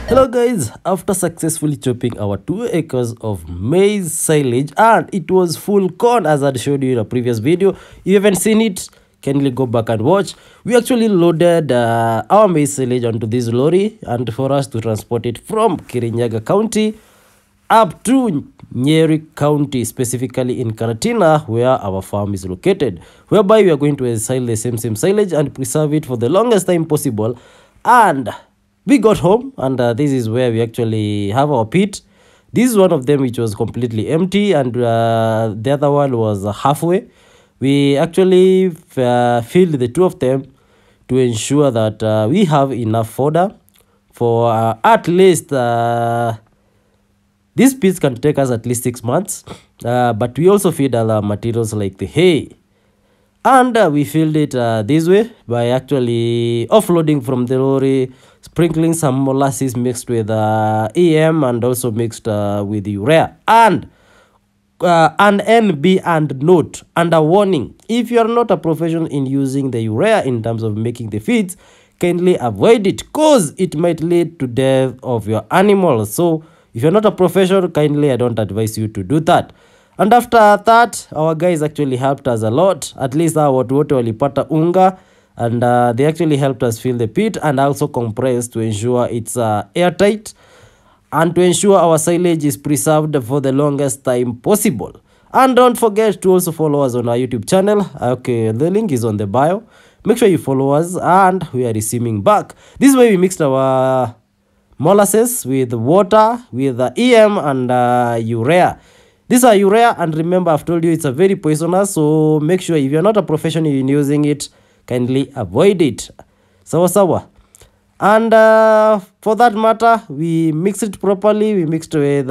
Hello guys, after successfully chopping our 2 acres of maize silage, and it was full corn as I showed you in a previous video. If you haven't seen it, kindly go back and watch. We actually loaded our maize silage onto this lorry and for us to transport it from Kirinyaga County up to Nyeri County, specifically in Karatina, where our farm is located, whereby we are going to exile the same silage and preserve it for the longest time possible. And we got home, and this is where we actually have our pit. This is one of them which was completely empty, and the other one was halfway. We actually filled the two of them to ensure that we have enough fodder for at least these pits can take us at least 6 months. But we also feed other materials like the hay. And we filled it this way by actually offloading from the lorry, sprinkling some molasses mixed with EM and also mixed with urea. And an NB and note and a warning: if you are not a professional in using the urea in terms of making the feeds, kindly avoid it because it might lead to death of your animals. So if you're not a professional, kindly I don't advise you to do that. And after that, our guys actually helped us a lot. At least our watu walipata unga, and they actually helped us fill the pit and also compress to ensure it's airtight and to ensure our silage is preserved for the longest time possible. And don't forget to also follow us on our YouTube channel. Okay, the link is on the bio. Make sure you follow us, and we are receiving back. This way we mixed our molasses with water, with EM and urea. These are urea, and remember I've told you it's a very poisonous, so make sure if you're not a professional in using it, kindly avoid it. Sawa. And for that matter, we mixed it properly. We mixed with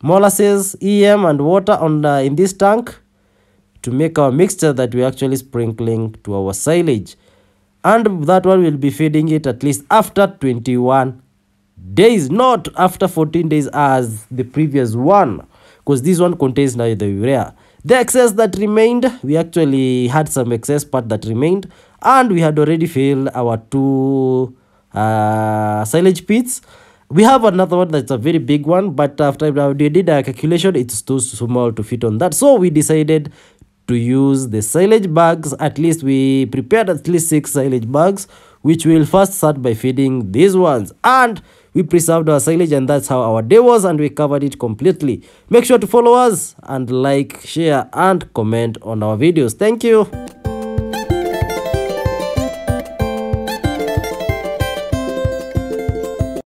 molasses, EM and water on in this tank to make our mixture that we're actually sprinkling to our silage. And that one will be feeding it at least after 21 days, not after 14 days as the previous one, because this one contains now the urea. The excess that remained, we actually had some excess part that remained, and we had already filled our 2 silage pits. We have another one that's a very big one, but after we did a calculation, it's too small to fit on that, so we decided to use the silage bags. At least we prepared at least 6 silage bags, which we'll first start by feeding these ones, and we preserved our silage, and that's how our day was, and we covered it completely. Make sure to follow us and like, share and comment on our videos. Thank you.